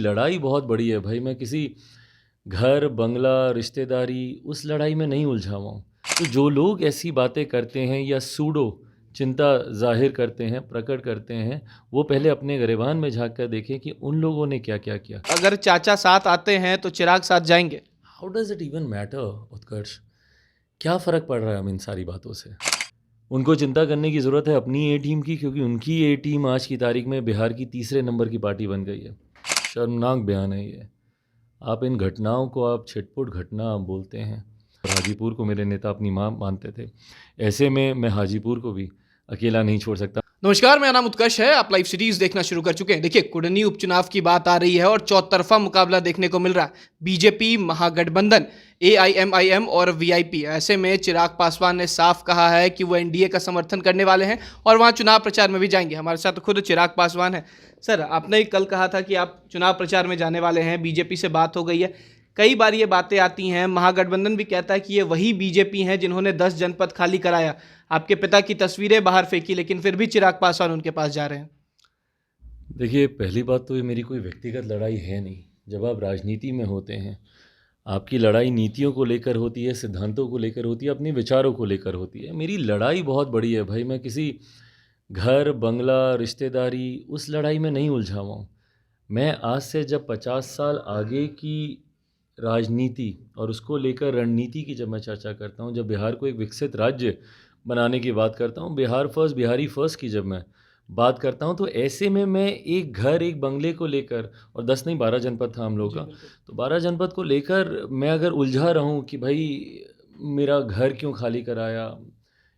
लड़ाई बहुत बड़ी है भाई। मैं किसी घर बंगला रिश्तेदारी उस लड़ाई में नहीं उलझा हुआ हूँ। तो जो लोग ऐसी बातें करते हैं या सूडो चिंता जाहिर करते हैं, प्रकट करते हैं, वो पहले अपने गिरेबान में झांक कर देखें कि उन लोगों ने क्या क्या किया। अगर चाचा साथ आते हैं तो चिराग साथ जाएंगे। How does it even matter Utkarsh? क्या फ़र्क पड़ रहा है हम इन सारी बातों से? उनको चिंता करने की ज़रूरत है अपनी ए टीम की, क्योंकि उनकी ए टीम आज की तारीख में बिहार की तीसरे नंबर की पार्टी बन गई है। शर्मनाक बयान है ये। आप इन घटनाओं को आप छिटपुट घटना आप बोलते हैं। और हाजीपुर को मेरे नेता अपनी माँ मानते थे। ऐसे में मैं हाजीपुर को भी अकेला नहीं छोड़ सकता। नमस्कार, मेरा नाम उत्कर्ष है। आप लाइव सीरीज देखना शुरू कर चुके हैं। देखिए, कुडनी उपचुनाव की बात आ रही है और चौतरफा मुकाबला देखने को मिल रहा है। बीजेपी, महागठबंधन, एआईएमआईएम और वीआईपी। ऐसे में चिराग पासवान ने साफ कहा है कि वो एनडीए का समर्थन करने वाले हैं और वहां चुनाव प्रचार में भी जाएंगे। हमारे साथ खुद चिराग पासवान है। सर, आपने कल कहा था कि आप चुनाव प्रचार में जाने वाले हैं, बीजेपी से बात हो गई है। कई बार ये बातें आती हैं, महागठबंधन भी कहता है कि ये वही बीजेपी हैं जिन्होंने 10 जनपद खाली कराया, आपके पिता की तस्वीरें बाहर फेंकी, लेकिन फिर भी चिराग पासवान उनके पास जा रहे हैं। देखिए, पहली बात तो ये मेरी कोई व्यक्तिगत लड़ाई है नहीं। जब आप राजनीति में होते हैं, आपकी लड़ाई नीतियों को लेकर होती है, सिद्धांतों को लेकर होती है, अपने विचारों को लेकर होती है। मेरी लड़ाई बहुत बड़ी है भाई। मैं किसी घर बंगला रिश्तेदारी उस लड़ाई में नहीं उलझा हुआ हूँ। मैं आज से जब 50 साल आगे की राजनीति और उसको लेकर रणनीति की जब मैं चर्चा करता हूँ, जब बिहार को एक विकसित राज्य बनाने की बात करता हूँ, बिहार फर्स्ट बिहारी फर्स्ट की जब मैं बात करता हूँ, तो ऐसे में मैं एक घर एक बंगले को लेकर, और 10 नहीं 12 जनपद था हम लोग का, तो 12 जनपद को लेकर मैं अगर उलझा रहूँ कि भाई मेरा घर क्यों खाली कराया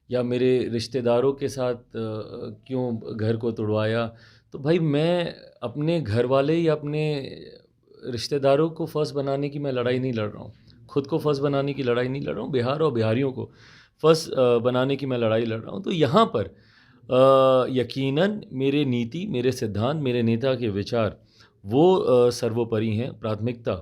या मेरे रिश्तेदारों के साथ क्यों घर को तुड़वाया, तो भाई मैं अपने घर वाले या अपने रिश्तेदारों को फर्स्ट बनाने की मैं लड़ाई नहीं लड़ रहा हूँ। खुद को फर्स्ट बनाने की लड़ाई नहीं लड़ रहा हूँ। बिहार और बिहारियों को फर्स्ट बनाने की मैं लड़ाई लड़ रहा हूँ। तो यहाँ पर यकीनन मेरे नीति, मेरे सिद्धांत, मेरे नेता के विचार वो सर्वोपरि हैं, प्राथमिकता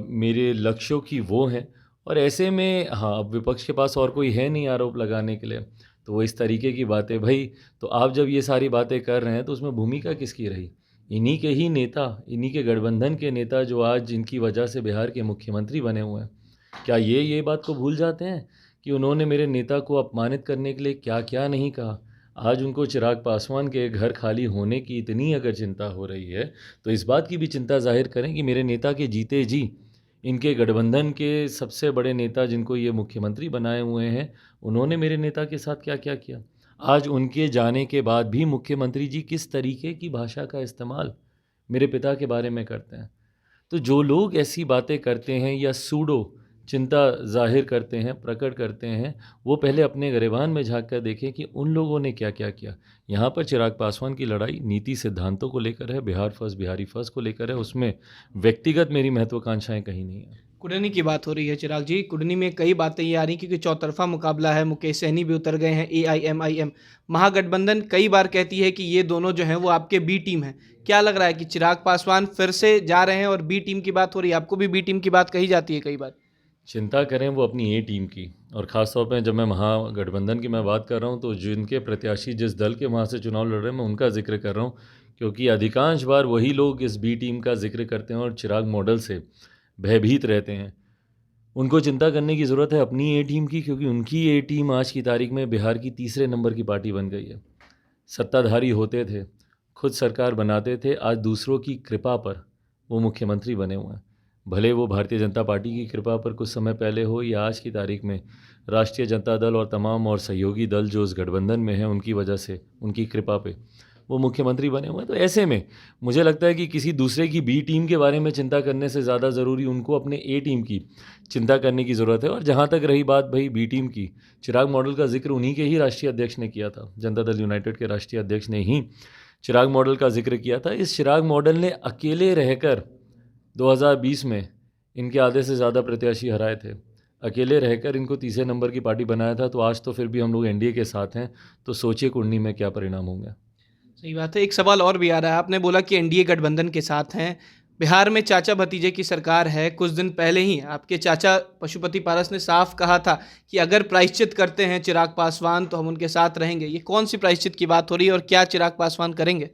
मेरे लक्ष्यों की वो हैं। और ऐसे में हाँ, अब विपक्ष के पास और कोई है नहीं आरोप लगाने के लिए, तो वो इस तरीके की बातें भाई, तो आप जब ये सारी बातें कर रहे हैं तो उसमें भूमिका किसकी रही? इन्हीं के ही नेता, इन्हीं के गठबंधन के नेता जो आज जिनकी वजह से बिहार के मुख्यमंत्री बने हुए हैं। क्या ये बात को भूल जाते हैं कि उन्होंने मेरे नेता को अपमानित करने के लिए क्या क्या नहीं कहा? आज उनको चिराग पासवान के घर खाली होने की इतनी अगर चिंता हो रही है, तो इस बात की भी चिंता जाहिर करें कि मेरे नेता के जीते जी इनके गठबंधन के सबसे बड़े नेता जिनको ये मुख्यमंत्री बनाए हुए हैं, उन्होंने मेरे नेता के साथ क्या क्या किया। आज उनके जाने के बाद भी मुख्यमंत्री जी किस तरीके की भाषा का इस्तेमाल मेरे पिता के बारे में करते हैं। तो जो लोग ऐसी बातें करते हैं या सूडो चिंता जाहिर करते हैं, प्रकट करते हैं, वो पहले अपने गिरेबान में झांक कर देखें कि उन लोगों ने क्या क्या किया। यहाँ पर चिराग पासवान की लड़ाई नीति सिद्धांतों को लेकर है, बिहार फर्स्ट बिहारी फर्स्ट को लेकर है। उसमें व्यक्तिगत मेरी महत्वाकांक्षाएं कहीं नहीं है। कुडनी की बात हो रही है चिराग जी। कुडनी में कई बातें ये आ रही क्योंकि चौतरफा मुकाबला है। मुकेश सहनी भी उतर गए हैं, एआईएमआईएम। महागठबंधन कई बार कहती है कि ये दोनों जो हैं वो आपके बी टीम हैं। क्या लग रहा है कि चिराग पासवान फिर से जा रहे हैं और बी टीम की बात हो रही है? आपको भी बी टीम की बात कही जाती है कई बार। चिंता करें वो अपनी ए टीम की, और ख़ास तौर पे जब मैं महागठबंधन की मैं बात कर रहा हूँ, तो जिनके प्रत्याशी जिस दल के वहाँ से चुनाव लड़ रहे हैं, मैं उनका जिक्र कर रहा हूँ, क्योंकि अधिकांश बार वही लोग इस बी टीम का जिक्र करते हैं और चिराग मॉडल से भयभीत रहते हैं। उनको चिंता करने की ज़रूरत है अपनी ए टीम की, क्योंकि उनकी ए टीम आज की तारीख में बिहार की तीसरे नंबर की पार्टी बन गई है। सत्ताधारी होते थे, खुद सरकार बनाते थे, आज दूसरों की कृपा पर वो मुख्यमंत्री बने हुए हैं। भले वो भारतीय जनता पार्टी की कृपा पर कुछ समय पहले हो, या आज की तारीख में राष्ट्रीय जनता दल और तमाम और सहयोगी दल जो उस गठबंधन में हैं, उनकी वजह से, उनकी कृपा पे वो मुख्यमंत्री बने हुए हैं। तो ऐसे में मुझे लगता है कि किसी दूसरे की बी टीम के बारे में चिंता करने से ज़्यादा ज़रूरी उनको अपने ए टीम की चिंता करने की ज़रूरत है। और जहाँ तक रही बात भाई बी टीम की, चिराग मॉडल का जिक्र उन्हीं के ही राष्ट्रीय अध्यक्ष ने किया था। जनता दल यूनाइटेड के राष्ट्रीय अध्यक्ष ने ही चिराग मॉडल का जिक्र किया था। इस चिराग मॉडल ने अकेले रहकर 2020 में इनके आधे से ज़्यादा प्रत्याशी हराए थे। अकेले रहकर इनको तीसरे नंबर की पार्टी बनाया था। तो आज तो फिर भी हम लोग एनडीए के साथ हैं, तो सोचिए कुंडली में क्या परिणाम होंगे। सही बात है। एक सवाल और भी आ रहा है। आपने बोला कि एनडीए गठबंधन के साथ हैं। बिहार में चाचा भतीजे की सरकार है। कुछ दिन पहले ही आपके चाचा पशुपति पारस ने साफ कहा था कि अगर प्रायश्चित करते हैं चिराग पासवान तो हम उनके साथ रहेंगे। ये कौन सी प्रायश्चित की बात हो रही है और क्या चिराग पासवान करेंगे?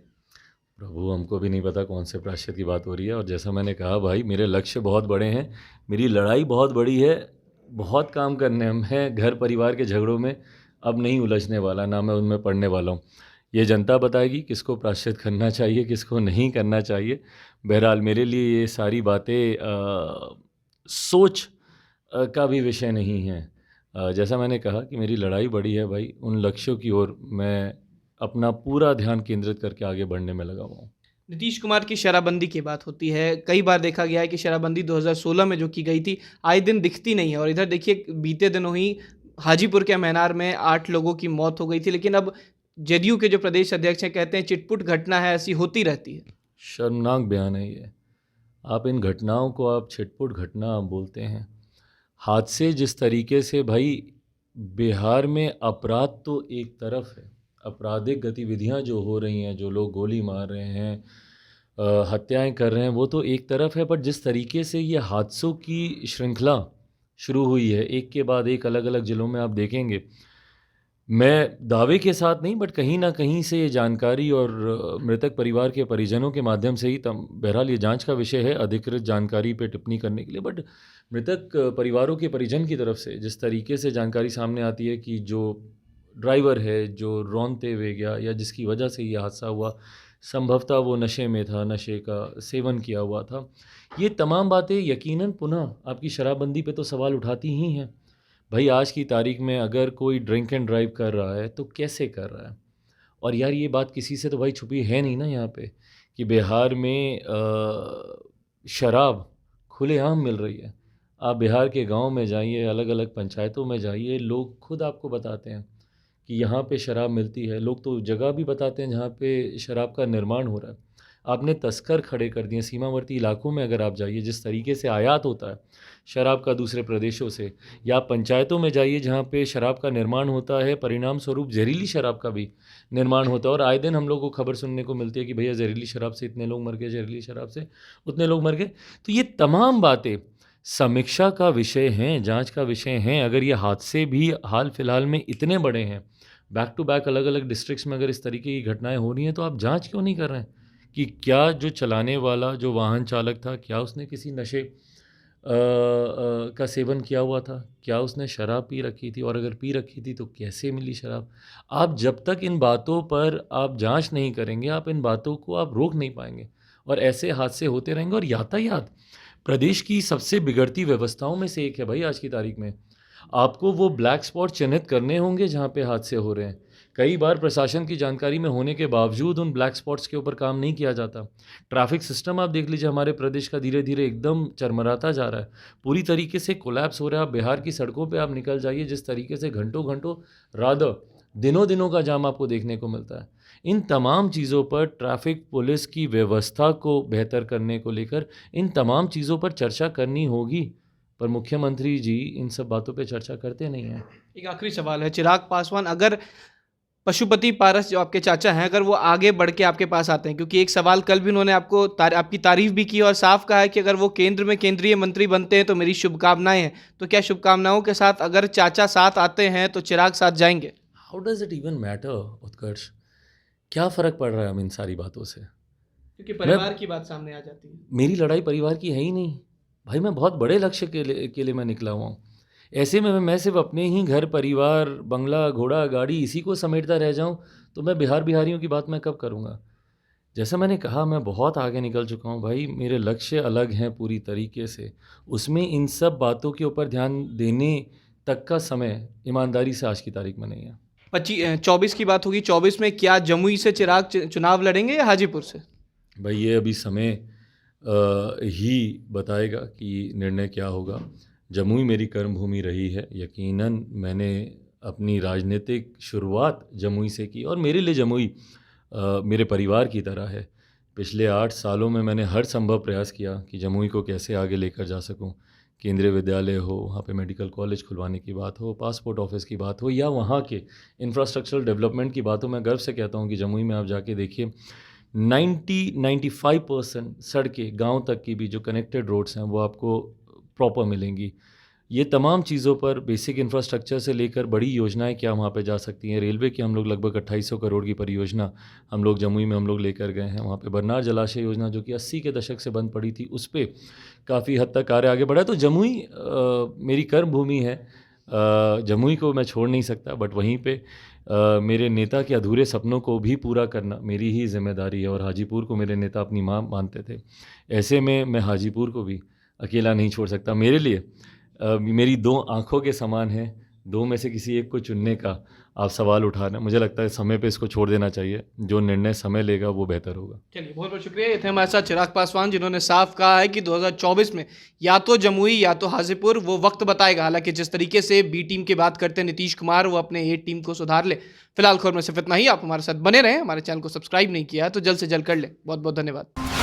प्रभु हमको भी नहीं पता कौन से प्रायश्चित की बात हो रही है। और जैसा मैंने कहा भाई, मेरे लक्ष्य बहुत बड़े हैं, मेरी लड़ाई बहुत बड़ी है, बहुत काम करने हैं। मैं घर परिवार के झगड़ों में अब नहीं उलझने वाला, ना मैं उनमें पड़ने वाला हूँ। ये जनता बताएगी किसको प्रायश्चित करना चाहिए, किसको नहीं करना चाहिए। बहरहाल मेरे लिए ये सारी बातें सोच का भी विषय नहीं है। जैसा मैंने कहा कि मेरी लड़ाई बड़ी है भाई, उन लक्ष्यों की ओर मैं अपना पूरा ध्यान केंद्रित करके आगे बढ़ने में लगा हुआ हूँ। नीतीश कुमार की शराबबंदी की बात होती है, कई बार देखा गया है कि शराबबंदी 2016 में जो की गई थी, आए दिन दिखती नहीं है। और इधर देखिए बीते दिनों ही हाजीपुर के मैनार में 8 लोगों की मौत हो गई थी, लेकिन अब जदयू के जो प्रदेश अध्यक्ष हैं कहते हैं चिटपुट घटना है, ऐसी होती रहती है। शर्मनाक बयान है ये। आप इन घटनाओं को आप छिटपुट घटना आप बोलते हैं। हादसे जिस तरीके से भाई, बिहार में अपराध तो एक तरफ है, आपराधिक गतिविधियां जो हो रही हैं, जो लोग गोली मार रहे हैं, हत्याएं कर रहे हैं, वो तो एक तरफ है। पर जिस तरीके से ये हादसों की श्रृंखला शुरू हुई है, एक के बाद एक अलग अलग ज़िलों में आप देखेंगे। मैं दावे के साथ नहीं, बट कहीं ना कहीं से ये जानकारी और मृतक परिवार के परिजनों के माध्यम से ही बहरहाल ये जांच का विषय है अधिकृत जानकारी पे टिप्पणी करने के लिए। बट मृतक परिवारों के परिजन की तरफ से जिस तरीके से जानकारी सामने आती है कि जो ड्राइवर है जो रौंदते हुए गया या जिसकी वजह से ये हादसा हुआ, संभवतः वो नशे में था, नशे का सेवन किया हुआ था। ये तमाम बातें यकीनन पुनः आपकी शराबबंदी पे तो सवाल उठाती ही हैं। भाई आज की तारीख में अगर कोई ड्रिंक एंड ड्राइव कर रहा है तो कैसे कर रहा है? और यार ये बात किसी से तो भाई छुपी है नहीं ना यहाँ पे, कि बिहार में शराब खुलेआम मिल रही है। आप बिहार के गांव में जाइए, अलग अलग पंचायतों में जाइए, लोग खुद आपको बताते हैं कि यहाँ पे शराब मिलती है। लोग तो जगह भी बताते हैं जहाँ पे शराब का निर्माण हो रहा है। आपने तस्कर खड़े कर दिए सीमावर्ती इलाकों में। अगर आप जाइए, जिस तरीके से आयात होता है शराब का दूसरे प्रदेशों से, या आप पंचायतों में जाइए जहाँ पे शराब का निर्माण होता है, परिणाम स्वरूप जहरीली शराब का भी निर्माण होता है। और आए दिन हम लोग को खबर सुनने को मिलती है कि भैया जहरीली शराब से इतने लोग मर गए, जहरीली शराब से उतने लोग मर गए। तो ये तमाम बातें समीक्षा का विषय हैं, जांच का विषय हैं। अगर ये हादसे भी हाल फिलहाल में इतने बड़े हैं, बैक टू बैक अलग अलग डिस्ट्रिक्ट्स में अगर इस तरीके की घटनाएं हो रही हैं, तो आप जांच क्यों नहीं कर रहे हैं कि क्या जो चलाने वाला जो वाहन चालक था, क्या उसने किसी नशे का सेवन किया हुआ था, क्या उसने शराब पी रखी थी, और अगर पी रखी थी तो कैसे मिली शराब? आप जब तक इन बातों पर आप जांच नहीं करेंगे, आप इन बातों को आप रोक नहीं पाएंगे, और ऐसे हादसे होते रहेंगे। और यातायात प्रदेश की सबसे बिगड़ती व्यवस्थाओं में से एक है भाई आज की तारीख में। आपको वो ब्लैक स्पॉट चिन्हित करने होंगे जहाँ पे हादसे हो रहे हैं। कई बार प्रशासन की जानकारी में होने के बावजूद उन ब्लैक स्पॉट्स के ऊपर काम नहीं किया जाता। ट्रैफिक सिस्टम आप देख लीजिए, हमारे प्रदेश का धीरे धीरे एकदम चरमराता जा रहा है, पूरी तरीके से कोलैप्स हो रहा है। आप बिहार की सड़कों पे आप निकल जाइए, जिस तरीके से घंटों घंटों रादर दिनों दिनों का जाम आपको देखने को मिलता है। इन तमाम चीज़ों पर, ट्रैफिक पुलिस की व्यवस्था को बेहतर करने को लेकर इन तमाम चीज़ों पर चर्चा करनी होगी। पर मुख्यमंत्री जी इन सब बातों पे चर्चा करते नहीं हैं। एक आखिरी सवाल है, चिराग पासवान अगर पशुपति पारस जो आपके चाचा हैं, अगर वो आगे बढ़ के आपके पास आते हैं, क्योंकि एक सवाल कल भी उन्होंने आपकी तारीफ भी की और साफ कहा है कि अगर वो केंद्र में केंद्रीय मंत्री बनते हैं तो मेरी शुभकामनाएं हैं। तो क्या शुभकामनाओं के साथ अगर चाचा साथ आते हैं तो चिराग साथ जाएंगे? How does it even matter Utkarsh? क्या फ़र्क पड़ रहा है हम इन सारी बातों से? क्योंकि परिवार की बात सामने आ जाती है। मेरी लड़ाई परिवार की है ही नहीं भाई। मैं बहुत बड़े लक्ष्य के लिए मैं निकला हुआ हूँ। ऐसे में मैं सिर्फ अपने ही घर परिवार, बंगला, घोड़ा, गाड़ी इसी को समेटता रह जाऊँ, तो मैं बिहारियों की बात मैं कब करूँगा? जैसा मैंने कहा, मैं बहुत आगे निकल चुका हूँ भाई। मेरे लक्ष्य अलग हैं पूरी तरीके से। उसमें इन सब बातों के ऊपर ध्यान देने तक का समय ईमानदारी से आज की तारीख में नहीं है। 24 की बात होगी, 24 में क्या जमुई से चिराग चुनाव लड़ेंगे या हाजीपुर से? भाई ये अभी समय ही बताएगा कि निर्णय क्या होगा। जमुई मेरी कर्मभूमि रही है। यकीनन मैंने अपनी राजनीतिक शुरुआत जमुई से की, और मेरे लिए जमुई मेरे परिवार की तरह है। पिछले 8 सालों में मैंने हर संभव प्रयास किया कि जमुई को कैसे आगे लेकर जा सकूं। केंद्रीय विद्यालय हो, वहाँ पे मेडिकल कॉलेज खुलवाने की बात हो, पासपोर्ट ऑफिस की बात हो, या वहाँ के इंफ्रास्ट्रक्चरल डेवलपमेंट की बात हो। मैं गर्व से कहता हूँ कि जमुई में आप जाके देखिए, 90-95% सड़कें गांव तक की भी जो कनेक्टेड रोड्स हैं वो आपको प्रॉपर मिलेंगी। ये तमाम चीज़ों पर बेसिक इंफ्रास्ट्रक्चर से लेकर बड़ी योजनाएं क्या वहाँ पे जा सकती हैं। रेलवे की हम लोग लगभग 2800 करोड़ की परियोजना हम लोग जमुई में हम लोग लेकर गए हैं। वहाँ पे बरनार जलाशय योजना जो कि 80 के दशक से बंद पड़ी थी, उस पे काफ़ी हद तक कार्य आगे बढ़ा है। तो जमुई मेरी कर्म भूमि है। जमुई को मैं छोड़ नहीं सकता, बट वहीं पे मेरे नेता के अधूरे सपनों को भी पूरा करना मेरी ही जिम्मेदारी है। और हाजीपुर को मेरे नेता अपनी माँ मानते थे, ऐसे में मैं हाजीपुर को भी अकेला नहीं छोड़ सकता। मेरे लिए मेरी दो आँखों के समान है, दो में से किसी एक को चुनने का आप सवाल उठा रहे हैं। मुझे लगता है समय पे इसको छोड़ देना चाहिए, जो निर्णय समय लेगा वो बेहतर होगा। चलिए, बहुत बहुत शुक्रिया। ये थे हमारे साथ चिराग पासवान, जिन्होंने साफ कहा है कि 2024 में या तो जमुई या तो हाजीपुर, वो वक्त बताएगा। हालांकि जिस तरीके से बी टीम की बात करते हैं नीतीश कुमार, वो अपने ए टीम को सुधार ले। फिलहाल खबर में सिर्फ इतना ही। आप हमारे साथ बने रहें, हमारे चैनल को सब्सक्राइब नहीं किया है तो जल्द से जल्द कर ले। बहुत बहुत धन्यवाद।